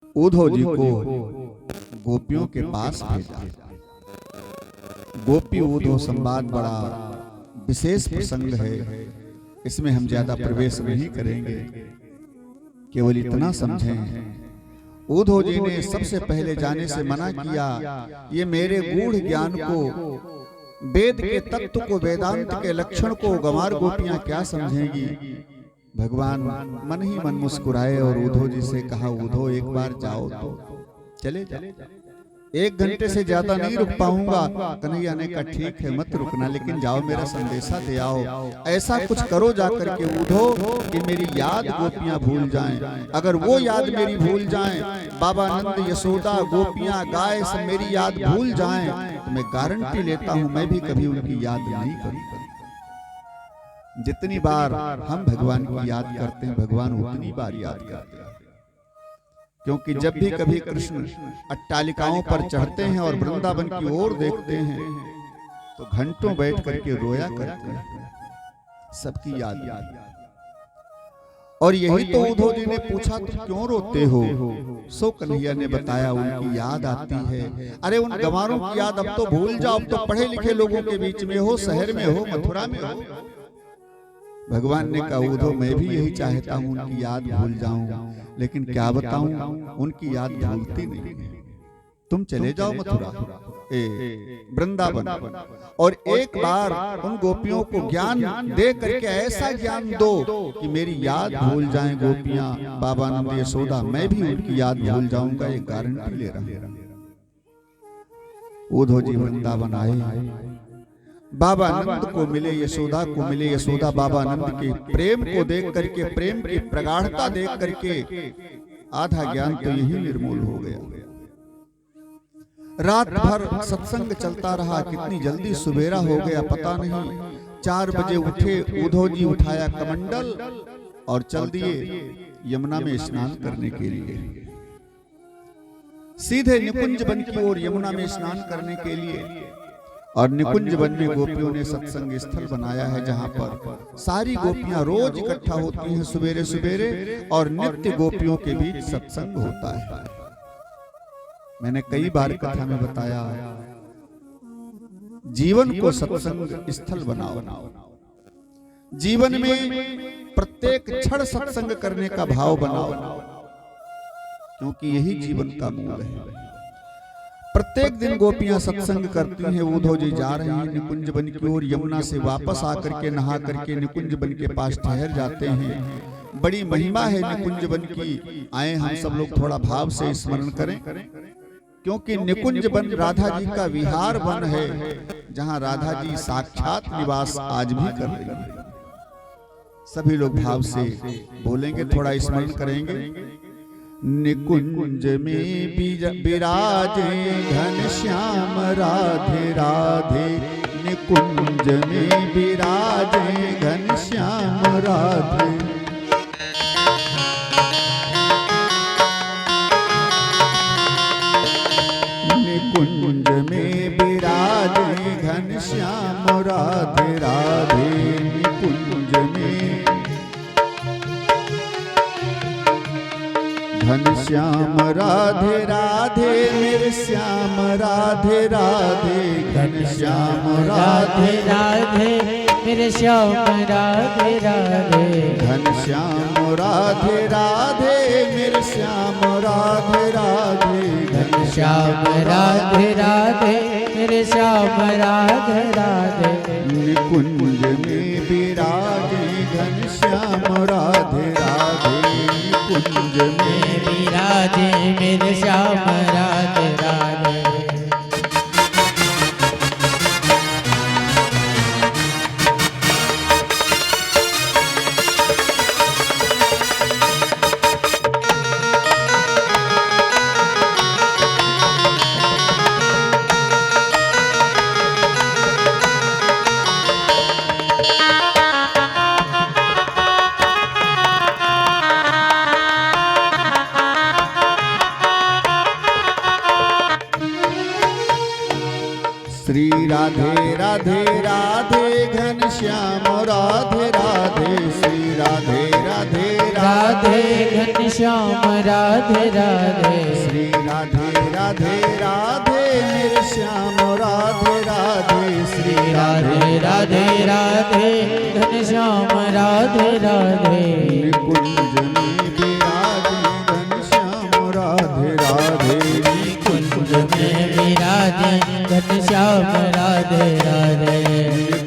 उद्धव जी को गोपियों के पास भेजा। गोपी उद्धव संवाद बड़ा विशेष प्रसंग है, इसमें हम ज्यादा प्रवेश नहीं करेंगे, केवल इतना समझें। उद्धव जी ने सबसे पहले जाने से मना किया। ये मेरे गूढ़ ज्ञान को, वेद के तत्व को, वेदांत के लक्षण को गंवार गोपियां क्या समझेंगी। भगवान मन ही मन मुस्कुराए और उद्धव जी से कहा, उद्धव एक बार जाओ तो चले जाओ, 1 घंटे से ज्यादा नहीं रुक पाऊंगा। कन्हैया ने कहा ठीक है मत रुकना, लेकिन जाओ मेरा संदेशा दे आओ। ऐसा कुछ करो जाकर के उद्धव कि मेरी याद गोपियां भूल जाएं। अगर वो याद मेरी भूल जाएं, बाबा नंद, यशोदा, गोपियां, गाय सब मेरी याद भूल जाएं, तो मैं गारंटी लेता हूं मैं भी कभी उनकी याद नहीं करूंगा। जितनी बार हम भगवान की याद करते हैं, भगवान उतनी बार याद करते हैं। क्योंकि जब भी कभी कृष्ण अट्टालिकाओं पर चढ़ते हैं और वृंदावन की ओर देखते हैं, तो घंटों बैठ करके रोया करते हैं, सबकी याद। और यही तो उद्धव जी ने पूछा, तुम क्यों रोते हो? सो कन्हैया ने बताया, उनकी याद आती है। अरे उन गंवारों की याद अब तो भूल जाओ, अब तो पढ़े लिखे लोगों के बीच में हो, शहर में हो, मथुरा में हो। भगवान ने कहा, उद्धव मैं भी यही चाहता हूं उनकी याद भूल जाऊं, लेकिन क्या बताऊं उनकी याद भूलती नहीं। तुम चले जाओ मथुरा, वृंदावन, और एक बार उन गोपियों को ज्ञान दे करके ऐसा ज्ञान दो कि मेरी याद भूल जाएं गोपियां, बाबा नंद, यशोदा, मैं भी उनकी याद भूल जाऊंगा, ये गारंटी ले रहा हूं। उद्धव जी वृंदावन आए, बाबा नंद को मिले, यशोदा को मिले। यशोदा बाबा नंद के प्रेम को देख करके, प्रेम की प्रगाढ़ता देख करके आधा ज्ञान तो यही निर्मूल हो गया। रात भर सत्संग चलता रहा, कितनी जल्दी सुबेरा हो गया पता नहीं। 4 बजे उठे उद्धव जी, उठाया कमंडल और चल दिए यमुना में स्नान करने के लिए। सीधे निकुंज वन की ओर यमुना में स्नान करने के लिए। और निकुंज वन में गोपियों ने सत्संग स्थल बनाया है, जहां पर सारी गोपियां रोज इकट्ठा होती हैं सुबेरे सुबेरे, और नित्य गोपियों के बीच सत्संग होता है। मैंने कई बार कथा में बताया, जीवन को सत्संग स्थल बनाओ। जीवन में प्रत्येक क्षण सत्संग करने का भाव बनाओ, क्योंकि यही जीवन का मूल है। प्रत्येक दिन गोपियां सत्संग करती हैं। उद्धव जी जा रहे हैं निकुंज वन की ओर, यमुना से वापस आकर के नहा करके निकुंज वन के पास ठहर जाते हैं। बड़ी महिमा है निकुंज वन की, आए हम सब लोग थोड़ा भाव से स्मरण करें, क्योंकि निकुंज वन राधा जी का विहार वन है, जहां राधा जी साक्षात निवास आज भी कर रही है। सभी लोग भाव से बोलेंगे, थोड़ा स्मरण करेंगे। निकुंज में विराजे घनश्याम राधे राधे, निकुंज में विराजे घनश्याम राधे। निकुंज में विराजे घनश्याम राधे राधे, निकुंज में घनश्याम राधे राधे, मेरे श्याम राधे राधे, घनश्याम राधे राधे, मेरे श्याम राधे राधे, घनश्याम राधे राधे, मेरे श्याम राधे राधे, घनश्याम राधे राधे, मेरे श्याम राधे राधे। निकुंज में विराजे घनश्याम राधे राधे, निकुंज में विराजे मेरे श्याम राधे राधे। श्री राधे राधे राधे, घनश्याम राधे राधे, श्री राधे राधे राधे, राधे घनश्याम राधे राधे श्री राधे राधे राधे मेरे श्याम राधे राधे श्री राधे राधे राधे घनश्याम राधे राधे कुंज में विराजे घनश्याम राधे राधे कुंज में विराजे घनश्याम राधे राधे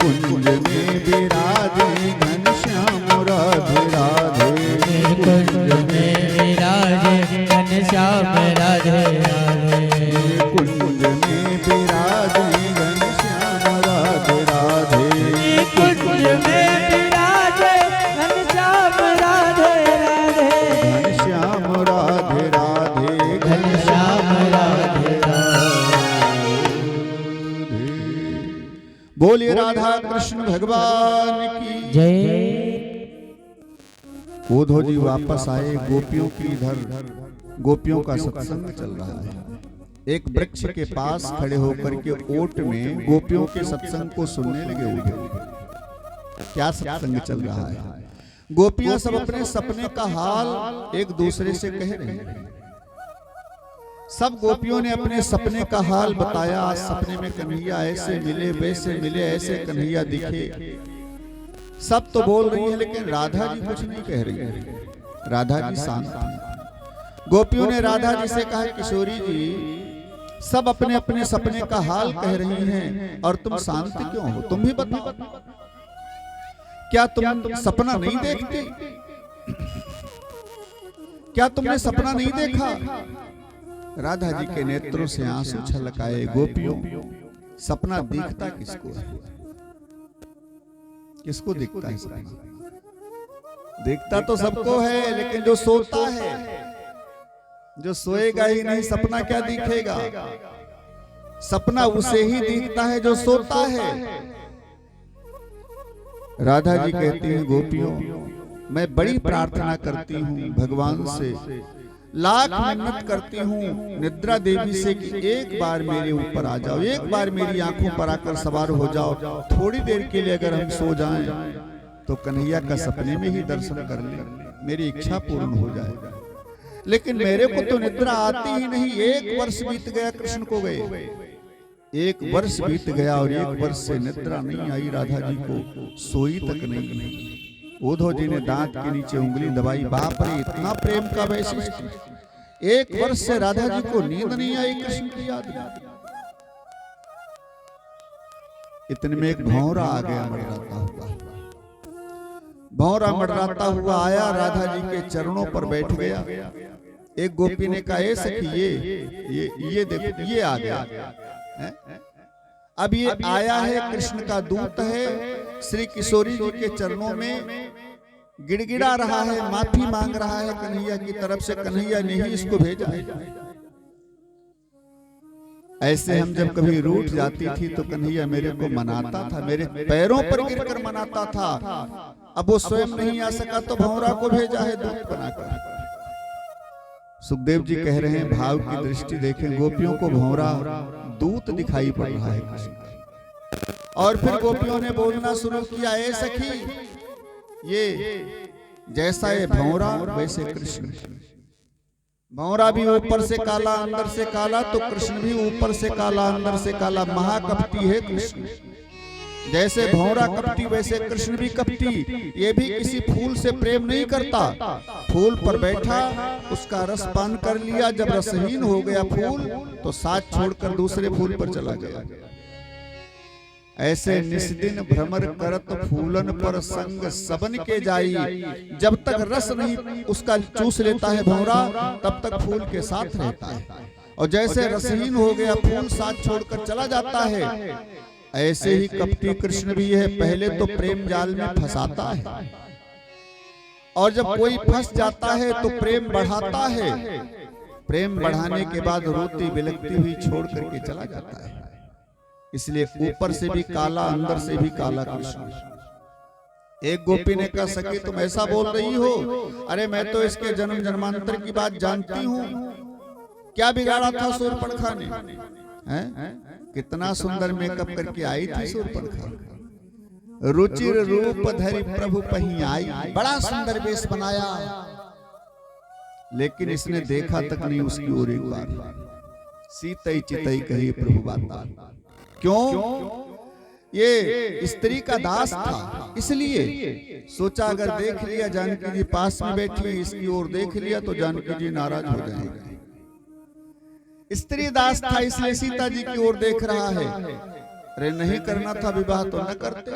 कुंज में विराजे घनश्याम राधे राधे कुंज में विराजे घनश्याम राधे राधे कुंज में विराजे घनश्याम राधे राधे कुंज में विराजे घनश्याम राधे राधे घनश्याम राधे राधे घनश्याम राधे बोलिए राधा कृष्ण भगवान की जय। उद्धव जी वापस आए। गोपियों की इधर गोपियों का सत्संग चल रहा है। एक वृक्ष के पास खड़े होकर के ओट में गोपियों के सत्संग को सुनने लगे उद्धव। क्या सत्संग चल रहा है? गोपियां सब अपने सपने का हाल एक दूसरे से कह रहे हैं। सब गोपियों ने अपने सपने का हाल बताया। आज सपने में कन्हैया ऐसे मिले, वैसे मिले, ऐसे कन्हैया दिखे। सब तो बोल रही है लेकिन राधा जी कुछ नहीं कह रही है। राधा जी शांत हैं। गोपियों ने राधा जी से कहा, किशोरी जी सब अपने अपने सपने का हाल कह रही हैं और तुम शांत क्यों हो? तुम भी बताओ, क्या तुम सपना नहीं देखते? क्या तुमने सपना नहीं देखा? राधा जी के नेत्रों से आंसू छलकाए। गोपियों, सपना दिखता किसको है? किसको दिखता है सपना? दिखता तो सबको है, लेकिन जो सोता है, जो सोएगा ही नहीं, सपना क्या दिखेगा? सपना उसे ही दिखता है जो सोता है। राधा जी कहती हैं, गोपियों मैं बड़ी प्रार्थना करती हूँ भगवान से, लाख मिन्नत करती हूँ निद्रा देवी से कि एक बार मेरे ऊपर आ जाओ, एक बार मेरी आंखों पर आकर सवार हो जाओ। थोड़ी देर के लिए अगर हम सो जाएं तो कन्हैया का सपने में ही दर्शन कर लें, मेरी इच्छा पूर्ण हो जाएगा। लेकिन मेरे को तो निद्रा आती ही नहीं। 1 वर्ष बीत गया कृष्ण को गए, 1 वर्ष बीत गया और 1 वर्ष से निद्रा नहीं आई राधा जी को, सोई तक नहीं। उद्धव जी ने दांत के नीचे उंगली दबाई। बाप रे, इतना प्रेम का वैशिष्ट! 1 वर्ष से राधा जी को नींद नहीं आई कृष्ण की याद में। इतने में एक भौरा आ गया मंडराता हुआ। भौरा मंडराता हुआ आया, राधा जी के चरणों पर बैठ गया। एक गोपी ने कहा, ए सखी ये देखो, ये आ गया है? अब ये आया है, कृष्ण का दूत है, श्री किशोरी जी के चरणों में गिड़गिड़ा रहा है, माफी मांग रहा है कन्हैया की तरफ से। कन्हैया ने ही इसको भेजा है। ऐसे हम जब कभी रूठ जाती थी तो कन्हैया मेरे को मनाता था, मेरे पैरों पर गिरकर मनाता था। अब वो स्वयं नहीं आ सका तो भौरा को भेजा है दूत बनाकर। सुखदेव जी कह रहे हैं, भाव की दृष्टि देखें, गोपियों को भौरा दूत दिखाई पड़ रहा है कृष्ण। और फिर गोपियों ने बोलना शुरू किया, ए सखी ये जैसा ये भौरा वैसे कृष्ण। भौरा भी ऊपर से काला अंदर से काला, तो कृष्ण भी ऊपर से काला अंदर से काला। महाकपटी है कृष्ण। जैसे भौरा कपटी वैसे कृष्ण भी कपटी। ये भी किसी फूल से प्रेम नहीं करता। फूल पर बैठा, उसका रस पान कर लिया, जब रसहीन हो गया फूल तो साथ छोड़कर दूसरे फूल पर चला गया। ऐसे निस्दिन भ्रमर करत फूलन पर संग सबन के जाई। जब तक रस नहीं उसका चूस लेता है भौरा, तब तक फूल के साथ रहता है। और जैसे रसहीन हो गया फूल साथ छोड़कर चला जाता है। ऐसे ही कपटी कृष्ण भी है। पहले तो प्रेम जाल में फंसाता है, और जब कोई फंस जाता है तो प्रेम बढ़ाता है। प्रेम बढ़ाने के बाद रोती बिलखती हुई छोड़ करके चला जाता है। इसलिए ऊपर से भी काला अंदर से भी काला कृष्ण। एक गोपी ने कहा, सखी तुम ऐसा बोल रही हो? अरे मैं तो इसके जन्म जन्मांतर की बात जानती हूँ। क्या बिगाड़ा था शूर्पणखा ने? कितना सुंदर मेकअप करके आई थी शूर्पणखा। रुचिर रूप धरि प्रभु पही आई। बड़ा सुंदर वेश बनाया, लेकिन इसने देखा तक नहीं उसकी ओर एक बार। सीतई चितई कही प्रभु बाता। क्यों? ये स्त्री का दास था, इसलिए सोचा अगर देख लिया जानकी जी पास में बैठी है, इसकी ओर देख लिया तो जानकी जी नाराज हो जाएंगे। स्त्री दास था इसलिए सीता जी की ओर देख रहा है। अरे नहीं करना था विवाह तो न करते,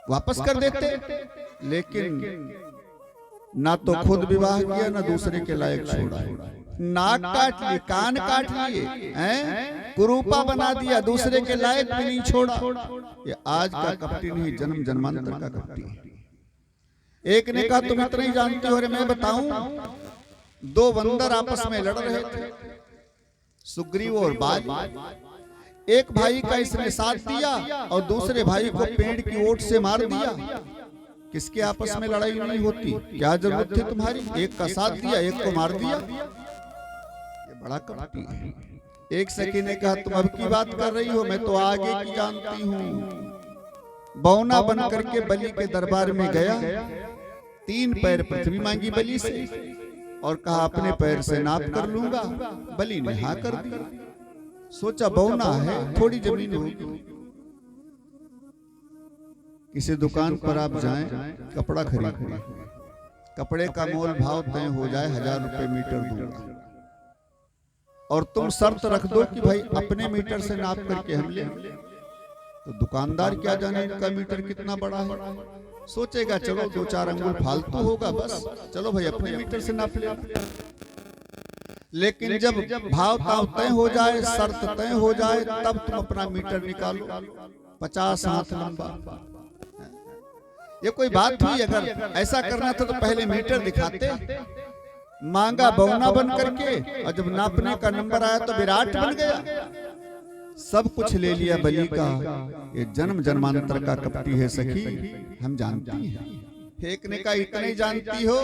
वापस कर देते। लेकिन ना तो खुद विवाह किया ना दूसरे के लायक छोड़ा। नाक काट लिए, कान काट लिए, हैं? कुरूपा बना दिया, दूसरे के लायक भी नहीं छोड़ा। ये आज का कपटी नहीं, जन्म जन्मांतर का कपटी है। एक ने कहा तुम इतना ही जानती हो। अरे मैं बताऊं, दो बंदर आपस में लड़ रहे थे, सुग्रीव और बाली। एक भाई का इसने साथ दिया और दूसरे भाई को पेड़ की ओट से मार दिया। किसके आपस में लड़ाई नहीं होती? क्या जरूरत थी तुम्हारी? एक का साथ दिया, एक को मार दिया। ये बड़ा कपटी है। एक सखी ने कहा तुम अब की बात कर रही हो, मैं तो आगे की जानती हूँ। बौना बन करके बलि के दरबार में गया, 3 पैर पृथ्वी मांगी बलि से और कहा अपने पैर से नाप कर लूंगा। बलि ने हाँ कर दिया। सोचा बौना है, थोड़ी जमीन होगी। किसी दुकान पर आप जाएं, कपड़ा खरीदने, कपड़े का मोल भाव तय हो जाए 1000 रुपए मीटर दूंगा, और तुम शर्त रख दो कि भाई अपने मीटर से नाप करके हम ले, तो दुकानदार क्या जाने इनका मीटर कितना बड़ा है। सोचेगा चलो 2-4 अंगुल फालतू होगा, बस चलो भाई अपने मीटर से नाप ले। लेकिन जब भाव ताव तय हो जाए, शर्त तय हो जाए, तब तुम अपना मीटर निकालो 50 हाथ लंबा। ये कोई बात हुई? अगर ऐसा करना था तो पहले मीटर दिखाते। मांगा बौना बन करके, और जब नापने का नंबर आया तो विराट बन गया। सब कुछ ले लिया बलि का। ये जन्म जन्मांतर का कपटी है सखी, हम जानती हैं। एक ने कहा इतना ही जानती हो?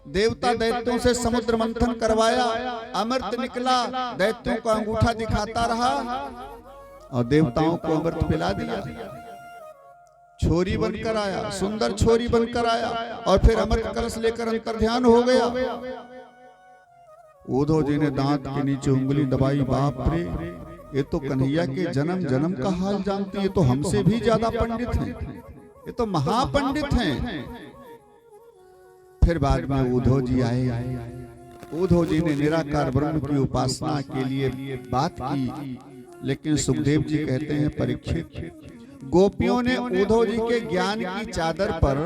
देवता दैत्यों से समुद्र मंथन करवाया, अमृत निकला, दैत्यों का अंगूठा दिखाता रहा और देवताओं को अमृत पिला दिया। छोरी बनकर आया, सुंदर छोरी बनकर आया, और फिर अमृत कलश लेकर अंतर्ध्यान हो गया। उद्धव जी ने दांत के नीचे उंगली दबाई, बाप रे, ये तो कन्हैया के जन्म जन्म का हाल जानती है, तो हमसे भी ज्यादा पंडित हैं, ये तो महापंडित हैं। फिर बाद में उद्धव जी आए। उद्धव जी ने निराकार ब्रह्म की उपासना के लिए बात की, लेकिन सुखदेव जी कहते हैं परीक्षित, गोपियों ने उद्धव जी के ज्ञान की चादर पर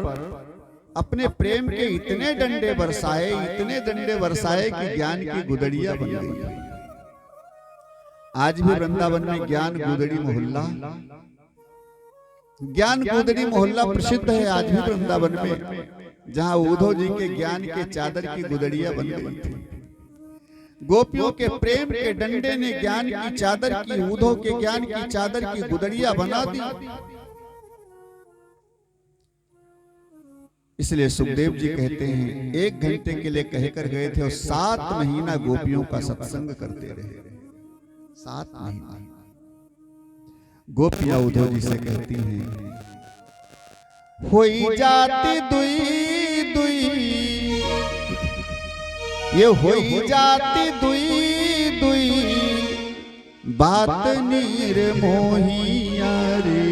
अपने प्रेम के इतने डंडे बरसाए, इतने डंडे बरसाए कि ज्ञान की गुदड़िया बन गई। आज भी वृंदावन में ज्ञान गुदड़ी मोहल्ला, ज्ञान गुदड़ी मोहल्ला प्रसिद्ध है आज भी वृंदावन में, जहां उद्धव जी के ज्ञान के चादर की गुदड़िया बन गई थी। गोपियों के प्रेम के डंडे ने ज्ञान की चादर की, उद्धव के ज्ञान की चादर की गुदड़िया बना दी। इसलिए सुखदेव जी कहते हैं 1 घंटे के लिए कहकर गए थे और 7 महीना गोपियों का सत्संग करते रहे। 7 महीना गोपियां उद्धव जी से कहती हैं, होई जाती दुई दुई, ये होई जाती दुई दुई, बात नीर मोहिया रे,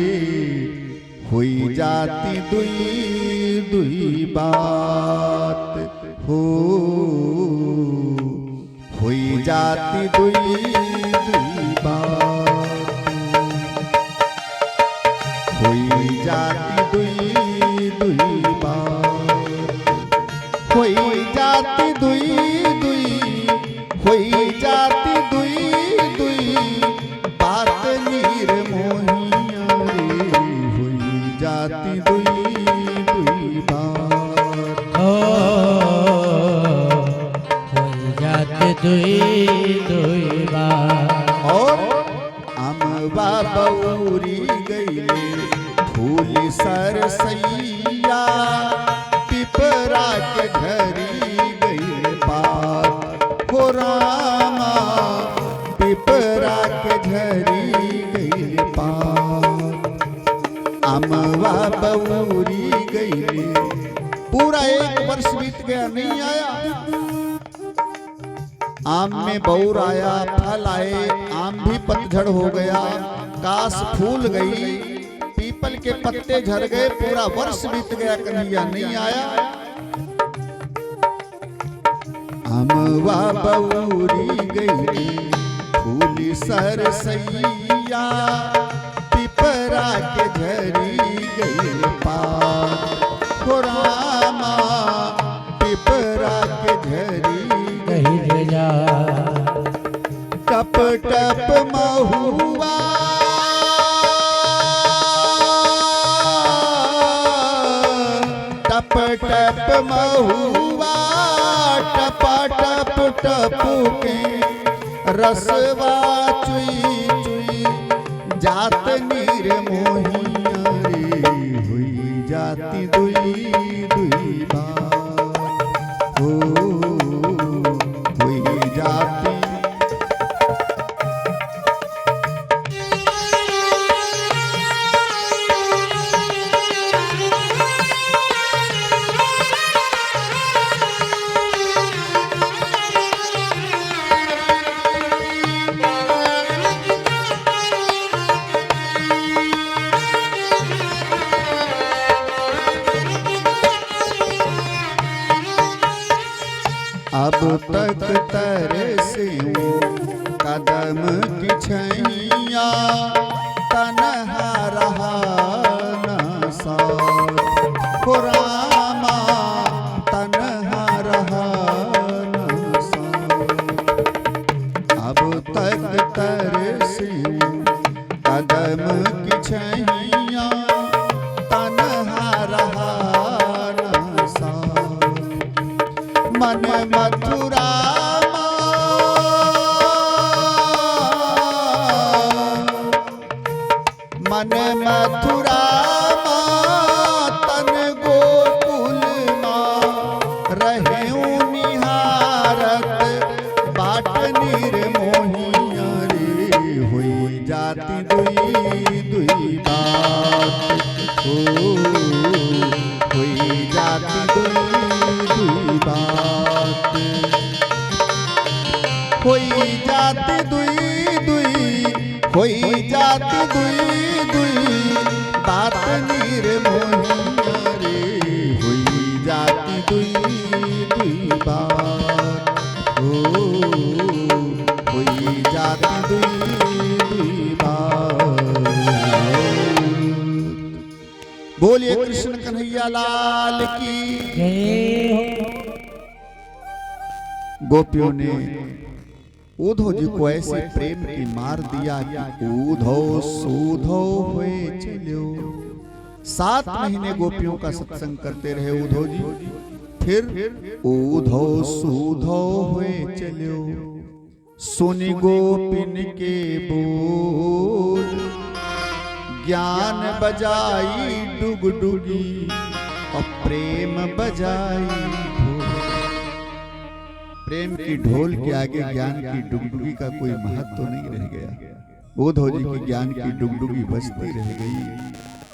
होई जाती दुई दुई बात, होई जाती दुई दुई बात, होई जाती दुई दुई बात, होई जाती दुई दुई, होई जाती दुई दुई, बात नीर मोहिया रे, होई जाती दुई दुई बात, होई जाती दुई दुई बात। और अमवा बौरी गईले फूल सरसैया, पिपरा के घरी गई बात, हो रामा पिपरा के घरी गई बात, अमवा बौरी गईले। पूरा 1 वर्ष बीत गया, नहीं आया। आम में बौर आया, फल आए, आम भी पतझड़ हो गया, काश फूल गई, पीपल के पत्ते झड़ गए, पूरा वर्ष बीत गया, कन्हैया नहीं आया। अमवा बौरी गई, फूली सरसैया, पिपरा के झरी गई पात, हो रामा पिपरा के झरी गई जा। टप टप महुआ, टप टप महुआ, टपा टप टपुके, रसवा चुई चुई, जात नीर मोहिया रे, हुई जाती दुई दुई बार, हो हुई जाती। अब तक तरसे कदम की छैया, तन्हा रहा न साथ, हो रामा तन्हा रहा न साथ। अब तक तरसे कदम की छैया, तन्हा रहा न साथ। मन मथुरा मन मथुरा तन गोकुल रहे निहारत, बाट नीर मोहिया रे, हुई जाती दुई दुई बात, हो हुई जाती दुई दुई बात, होई जाती दुई दुई, होई जाती दुई दुई बात नीर मोहिया रे, हुई जाती दुई दुई बात, हो हुई जाती दुई दुई बात। बोलिए कृष्ण कन्हैया लाल की जय हो। गोपियों ने उद्धव जी को ऐसे प्रेम की मार दिया कि उद्धव सूधो हुए चलो। 7 महीने गोपियों का सत्संग करते रहे उद्धव जी, फिर उद्धव सूधो हुए चलो। सुनि गोपिन के बोल, ज्ञान बजाई डुगडुगी, और प्रेम बजाई ढोल। प्रेम की ढोल के आगे ज्ञान की डुगडुगी का कोई महत्व नहीं रह गया। उद्धव जी की ज्ञान की डुगडुगी बजती रह गई।